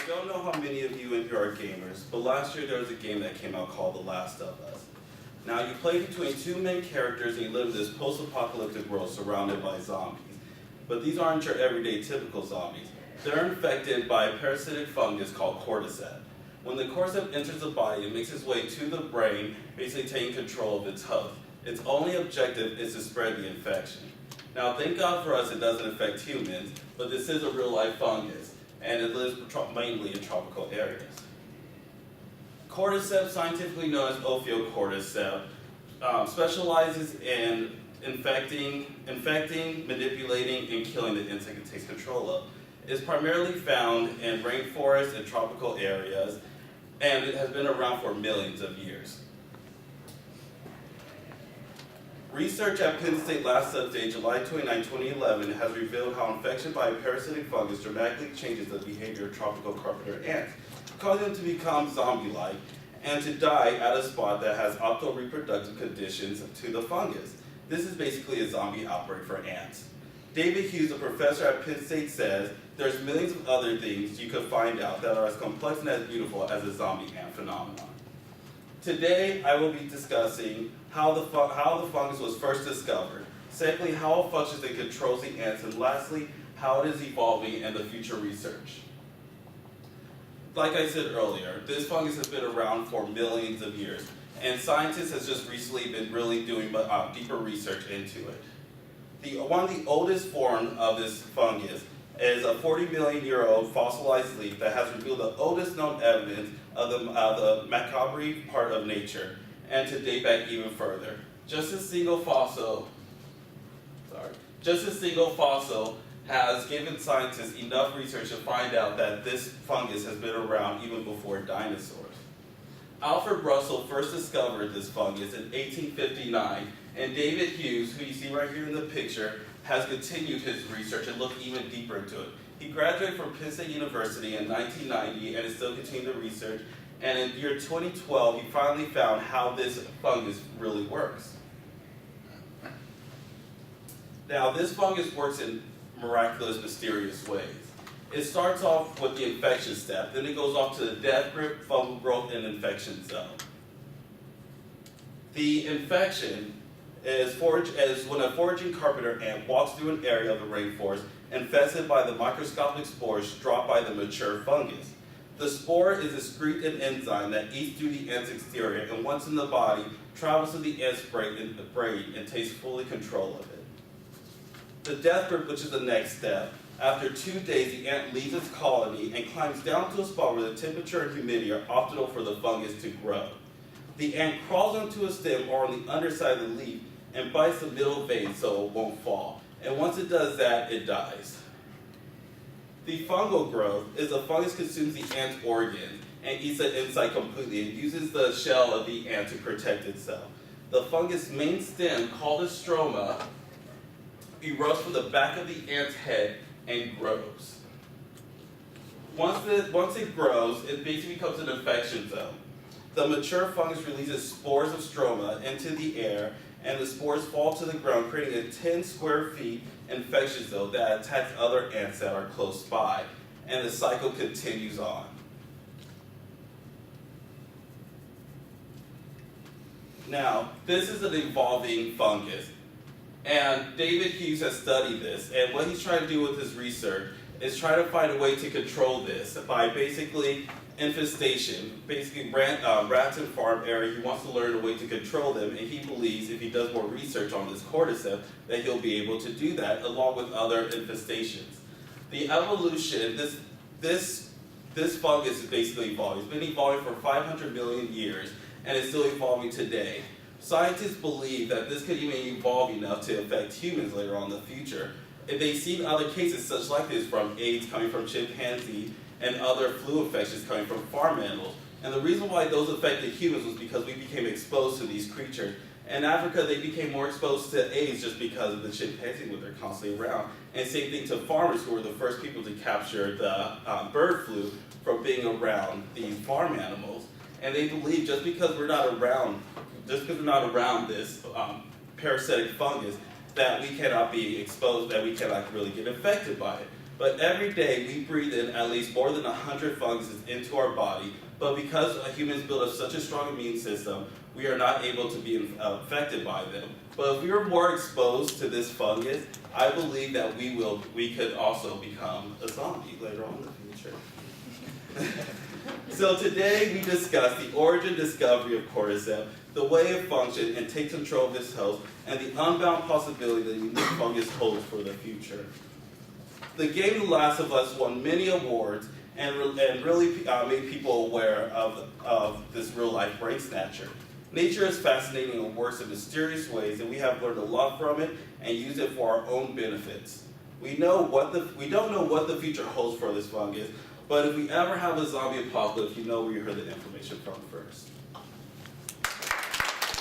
don't know how many of you in here are gamers, but last year there was a game that came out called The Last of Us. Now you play between two main characters and you live in this post-apocalyptic world surrounded by zombies. But these aren't your everyday typical zombies. They're infected by a parasitic fungus called cordyceps. When the cordyceps enters the body, it makes its way to the brain, basically taking control of its health. Its only objective is to spread the infection. Now thank God for us it doesn't affect humans, but this is a real-life fungus, and it lives mainly in tropical areas. Cordyceps, scientifically known as Ophiocordyceps, specializes in infecting, manipulating, and killing the insect it takes control of. It is primarily found in rainforests and tropical areas, and it has been around for millions of years. Research at Penn State last Thursday, July 29, 2011, has revealed how infection by a parasitic fungus dramatically changes the behavior of tropical carpenter ants, causing them to become zombie-like and to die at a spot that has optimal reproductive conditions to the fungus. This is basically a zombie outbreak for ants. David Hughes, a professor at Penn State, says there's millions of other things you could find out that are as complex and as beautiful as a zombie ant phenomenon. Today, I will be discussing how the fungus was first discovered, secondly, how it functions and controls the ants, and lastly, how it is evolving and the future research. Like I said earlier, this fungus has been around for millions of years, and scientists have just recently been really doing deeper research into it. One of the oldest forms of this fungus is a 40-million-year-old fossilized leaf that has revealed the oldest known evidence of the macabre part of nature, and to date back even further. Just a single fossil has given scientists enough research to find out that this fungus has been around even before dinosaurs. Alfred Russell first discovered this fungus in 1859, and David Hughes, who you see right here in the picture, has continued his research and looked even deeper into it. He graduated from Penn State University in 1990 and is still continuing the research, and in the year 2012 he finally found how this fungus really works. Now this fungus works in miraculous, mysterious ways. It starts off with the infection step, then it goes off to the death grip, fungal growth, and infection zone. The infection is when a foraging carpenter ant walks through an area of the rainforest infested by the microscopic spores dropped by the mature fungus. The spore is a secrete an enzyme that eats through the ant's exterior, and once in the body, travels to the ant's brain and takes fully control of it. The death grip, which is the next step. After 2 days, the ant leaves its colony and climbs down to a spot where the temperature and humidity are optimal for the fungus to grow. The ant crawls onto a stem or on the underside of the leaf and bites the middle vein so it won't fall. And once it does that, it dies. The fungal growth is a fungus consumes the ant's organs and eats the inside completely and uses the shell of the ant to protect itself. The fungus' main stem, called a stroma, erodes from the back of the ant's head and grows. Once it grows, it basically becomes an infection zone. The mature fungus releases spores of stroma into the air, and the spores fall to the ground, creating a 10 square feet infection zone that attacks other ants that are close by, and the cycle continues on. Now, this is an evolving fungus, and David Hughes has studied this, and what he's trying to do with his research is try to find a way to control this by basically infestation, basically rats in farm area. He wants to learn a way to control them, and he believes if he does more research on this cordyceps that he'll be able to do that along with other infestations. The evolution, this fungus is basically evolving. It's been evolving for 500 million years and it's still evolving today. Scientists believe that this could even evolve enough to affect humans later on in the future. If they've seen other cases such like this from AIDS coming from chimpanzees and other flu infections coming from farm animals. And the reason why those affected humans was because we became exposed to these creatures. In Africa, they became more exposed to AIDS just because of the chimpanzees when they're constantly around. And same thing to farmers who were the first people to capture the bird flu from being around these farm animals. And they believe just because we're not around this parasitic fungus, that we cannot be exposed, that we cannot really get infected by it. But every day we breathe in at least more than 100 funguses into our body, but because humans build up such a strong immune system, we are not able to be affected by them. But if we were more exposed to this fungus, I believe that we could also become a zombie later on in the future. So today we discuss the origin discovery of cordyceps, the way it functions and takes control of its health, and the unbound possibility that unique fungus holds for the future. The game The Last of Us won many awards and really made people aware of this real-life brain snatcher. Nature is fascinating and works in mysterious ways, and we have learned a lot from it and used it for our own benefits. We don't know what the future holds for this fungus, but if we ever have a zombie apocalypse, you know where you heard the information from first.